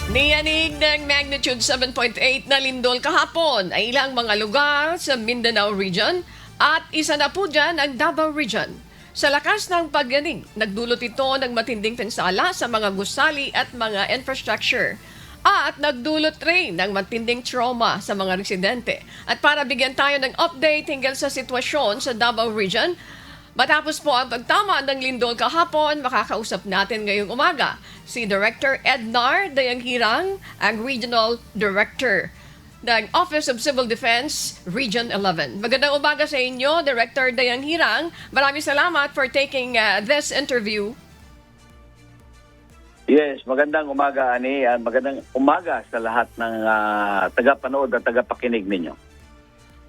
Niyanig ng magnitude 7.8 na lindol kahapon ay ilang mga lugar sa Mindanao Region at isa na po dyan ang Davao Region. Sa lakas ng pagyanig, nagdulot ito ng matinding pinsala sa mga gusali at mga infrastructure. At nagdulot rin ng matinding trauma sa mga residente. At para bigyan tayo ng update hinggil sa sitwasyon sa Davao Region, matapos po ang pagtama ng lindol kahapon, makakausap natin ngayong umaga si Director Ednar Dayanghirang, ang Regional Director ng Office of Civil Defense, Region 11. Magandang umaga sa inyo, Director Dayanghirang. Maraming salamat for taking this interview. Yes, magandang umaga, Ani. Magandang umaga sa lahat ng tagapanood at tagapakinig ninyo.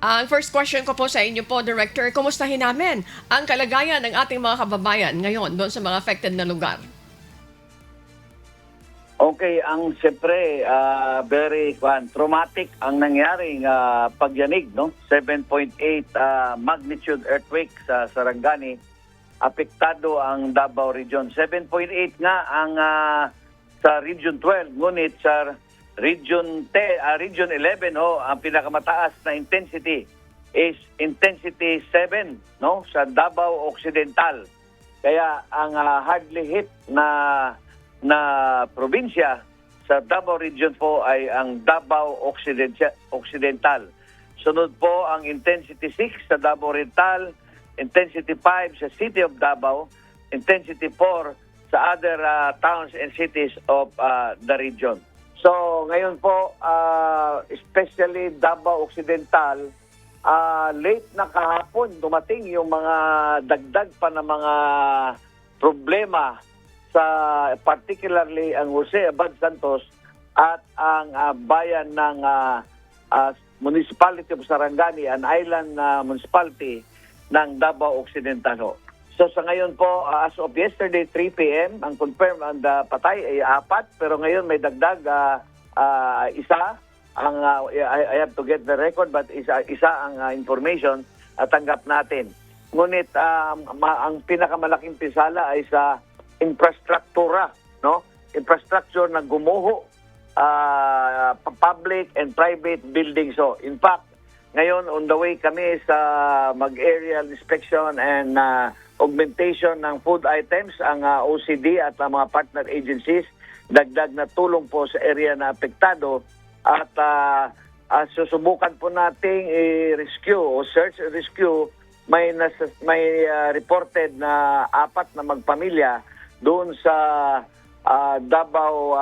Ang first question ko po sa inyo po, Director, kumustahin namin ang kalagayan ng ating mga kababayan ngayon doon sa mga affected na lugar? Okay, ang siyempre very traumatic ang nangyaring pagyanig, no? 7.8 magnitude earthquake sa Sarangani. Apektado ang Davao Region. 7.8 nga ang sa Region 12, ngunit sa Region 11 ang pinakamataas na intensity is intensity 7, no, sa Davao Occidental. Kaya ang hardly hit na probinsya sa Davao Region po ay ang Davao Occidental. Sunod po ang intensity 6 sa Davao Oriental, intensity 5 sa City of Davao, intensity 4 sa other towns and cities of the region. So ngayon po, especially Davao Occidental, late na kahapon dumating yung mga dagdag pa na mga problema sa particularly ang Jose Abad Santos at ang bayan ng Municipality of Sarangani, an island municipality ng Davao Occidental. So sa ngayon po, as of yesterday 3 p.m., ang confirmed ang patay ay 4, pero ngayon may dagdag isa. I have to get the record, but isa ang information at tanggap natin. Ngunit ang pinakamalaking pinsala ay sa infrastruktura, no? Infrastructure na gumuho, public and private buildings. So in fact, ngayon on the way kami sa mag-aerial inspection and augmentation ng food items, ang OCD at ang mga partner agencies, dagdag na tulong po sa area na apektado at susubukan po nating i-rescue o search and rescue. May reported na 4 na magpamilya doon sa Davao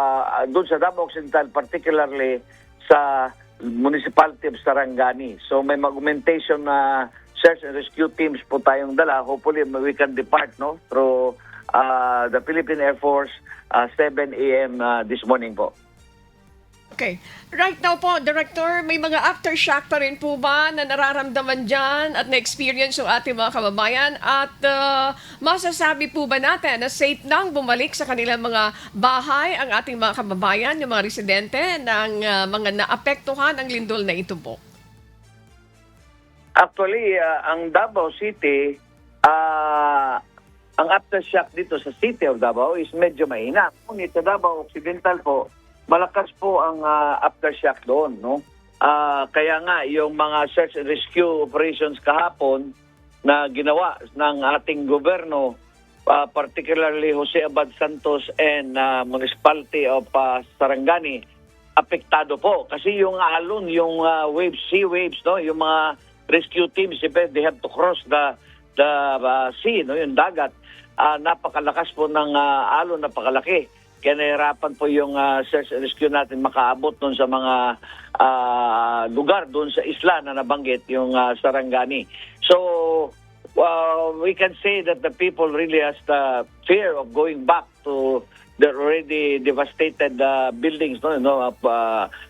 Occidental, particularly sa Municipality of Sarangani. So may augmentation na search and rescue teams po tayong dala. Hopefully we can depart, no, through the Philippine Air Force 7 a.m. This morning po. Okay. Right now po, Director, may mga aftershock pa rin po ba na nararamdaman dyan at na-experience yung ating mga kababayan? At masasabi po ba natin na safe nang bumalik sa kanilang mga bahay ang ating mga kababayan, yung mga residente ng mga naapektuhan ng lindol na ito po? Actually, ang Davao City, ang aftershock dito sa City of Davao is medyo mahina. Ngunit sa Davao Occidental po, malakas po ang aftershock doon, no? Kaya nga yung mga search and rescue operations kahapon na ginawa ng ating gobyerno, particularly Jose Abad Santos and Municipality of Sarangani, apektado po kasi yung alon, yung waves, sea waves, no, yung mga rescue teams, they have to cross the sea, no, yung dagat. Napakalakas po ng alon, napakalaki. Kaya nahirapan po yung search and rescue natin makaabot doon sa mga lugar doon sa isla na nabanggit, yung Sarangani. So, we can say that the people really has the fear of going back to the already devastated buildings, no,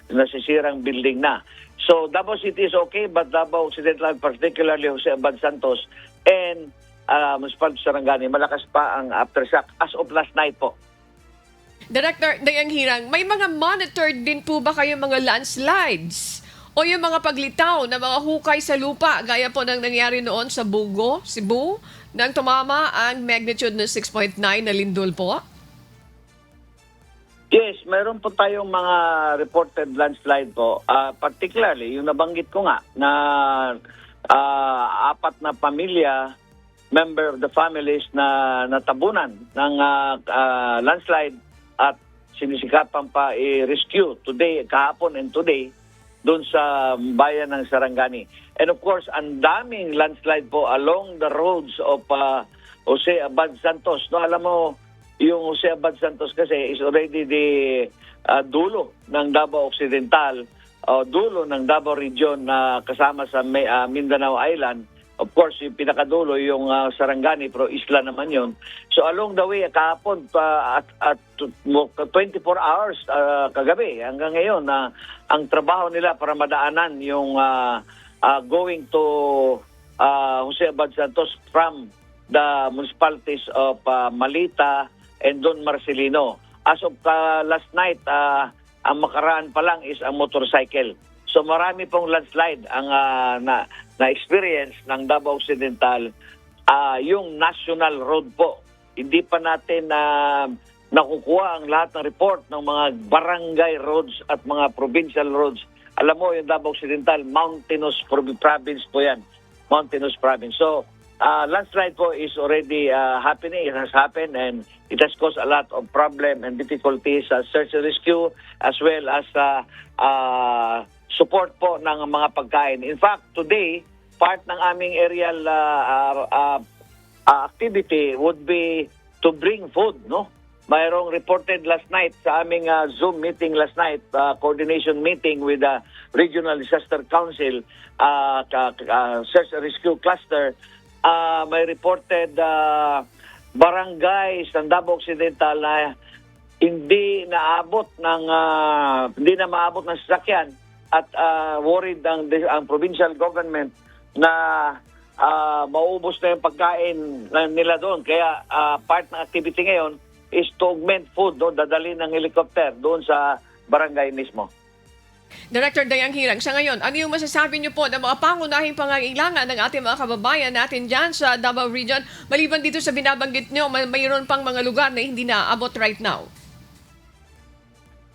nasisirang building na. So, Davao City is okay, but Davao Occidental, particularly Jose Abad Santos and Municipality Sarangani, malakas pa ang aftershock as of last night po. Director Dayanghirang, may mga monitored din po ba kayo mga landslides o yung mga paglitaw na mga hukay sa lupa gaya po ng nangyari noon sa Bugo, Cebu, nang tumama ang magnitude na 6.9 na lindol po? Yes, mayroon po tayong mga reported landslide po. Particularly, yung nabanggit ko nga na apat na pamilya, member of the families na natabunan ng landslide at sinisikapan pa i-rescue today, kahapon and today doon sa bayan ng Sarangani. And of course, ang daming landslide po along the roads of Jose Abad Santos. No, alam mo, yung Jose Abad Santos kasi is already the dulo ng Davao Occidental, dulo ng Davao Region na kasama sa Mindanao Island. Of course, yung pinakadulo, yung Sarangani, pero isla naman yun. So along the way, kahapon, at 24 hours kagabi, hanggang ngayon, ang trabaho nila para madaanan yung going to Jose Abad Santos from the municipalities of Malita and Don Marcelino. As of last night, ang makaraan pa lang is ang motorcycle. So marami pong landslide ang na-experience ng Davao Occidental, yung national road po. Hindi pa natin nakukuha ang lahat ng report ng mga barangay roads at mga provincial roads. Alam mo, yung Davao Occidental, mountainous province po yan. Mountainous province. So, landslide po is already happening. It has happened and it has caused a lot of problem and difficulties, search and rescue, as well as support po ng mga pagkain. In fact, today, part ng aming aerial activity would be to bring food, no? Mayroong reported last night sa aming Zoom meeting last night, coordination meeting with the Regional Disaster Council, Search and Rescue Cluster. May reported barangays ng Davao Occidental na hindi na maabot ng sasakyan at worried ang provincial government na maubos na yung pagkain nila doon. Kaya part ng activity ngayon is to augment food, no? Dadalhin ng helicopter doon sa barangay mismo. Director Dayang Hirang, sa ngayon, ano yung masasabi niyo po ng mga pangunahing pangangailangan ng ating mga kababayan natin dyan sa Davao Region? Maliban dito sa binabanggit niyo, mayroon pang mga lugar na hindi naabot right now.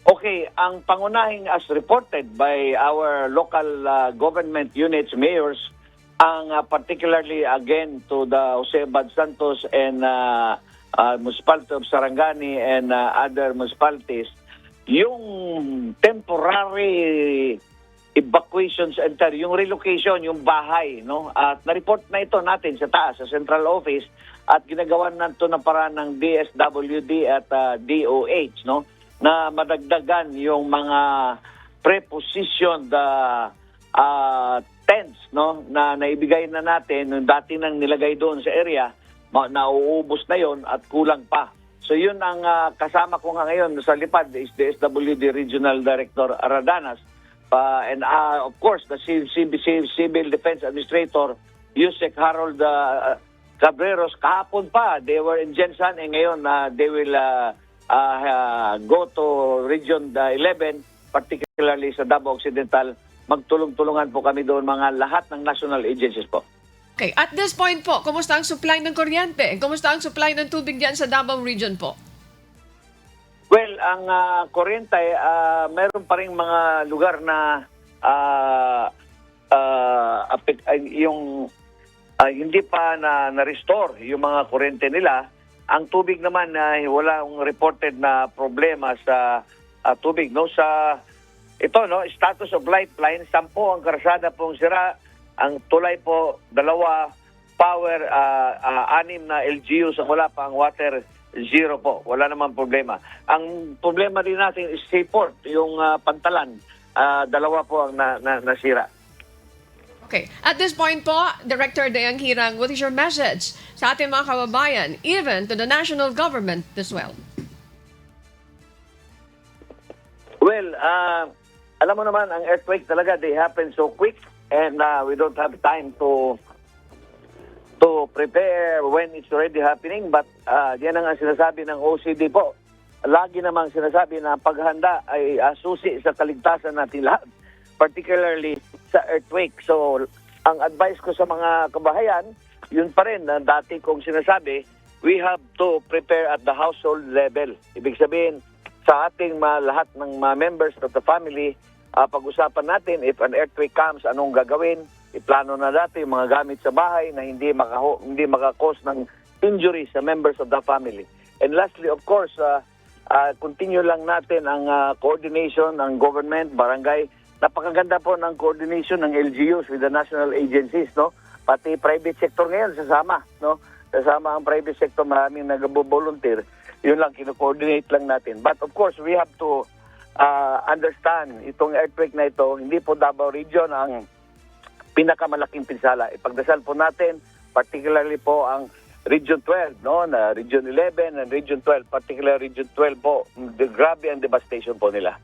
Okay, ang pangunahing as reported by our local government units, mayors, ang particularly again to the Jose Abad Santos and municipality of Sarangani and other municipalities, yung temporary evacuation center, yung relocation, yung bahay, no? At na-report na ito natin sa taas, sa central office, at ginagawan na ito ng paraan ng DSWD at DOH, no? Na madagdagan yung mga prepositioned tents, no? Na naibigay na natin, yung dati nang nilagay doon sa area, nauubos na yon at kulang pa. So yun ang kasama ko nga ngayon sa lipad is the SWD Regional Director Aradanas and of course the Civil Defense Administrator Yusek Harold Cabreros. Kahapon pa they were in Jensan and ngayon they will go to Region 11, particularly sa Davao Occidental. Magtulong-tulungan po kami doon mga lahat ng national agencies po. Okay, at this point po, kumusta ang supply ng kuryente? Kumusta ang supply ng tubig diyan sa Davao Region po? Well, ang kuryente, meron pa rin mga lugar na hindi pa na-restore yung mga kuryente nila. Ang tubig naman, walang reported na problema sa tubig. No? Sa ito, no, status of lifeline, 10 ang karsada pong sira. Ang tulay po, 2, power, 6 na LGU sa wala pa ang water, 0 po. Wala naman problema. Ang problema din natin is seaport, yung pantalan, 2 po ang nasira. Okay. At this point po, Director Dayang Hirang, what is your message sa ating mga kababayan, even to the national government as well? Well, alam mo naman, ang earthquake talaga, they happen so quick. And we don't have time to prepare when it's already happening. But yan ang sinasabi ng OCD po. Lagi namang sinasabi na paghanda ay susi sa kaligtasan natin lahat. Particularly sa earthquake. So, ang advice ko sa mga kabahayan, yun pa rin, dati kong sinasabi, we have to prepare at the household level. Ibig sabihin, sa ating lahat ng mga members of the family, pag-usapan natin if an earthquake comes, anong gagawin. Iplano na natin yung mga gamit sa bahay na hindi makakos ng injury sa members of the family. And lastly, of course, continue lang natin ang coordination ng government, barangay. Napakaganda po ng coordination ng LGUs with the national agencies, no? Pati private sector ngayon sasama, no? Sasama ang private sector, maraming nag-volunteer. Yun lang, kino-coordinate lang natin. But of course, we have to understand itong earthquake na ito, hindi po Davao Region ang pinakamalaking pinsala. Ipagdasal po natin, particularly po ang Region 12, no? Na Region 11 and Region 12, particularly Region 12 po, the grabe ang devastation po nila.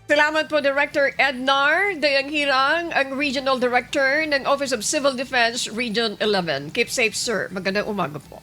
Salamat po, Director Ednar Dayanghirang, ang Regional Director ng Office of Civil Defense, Region 11. Keep safe, sir. Magandang umaga po.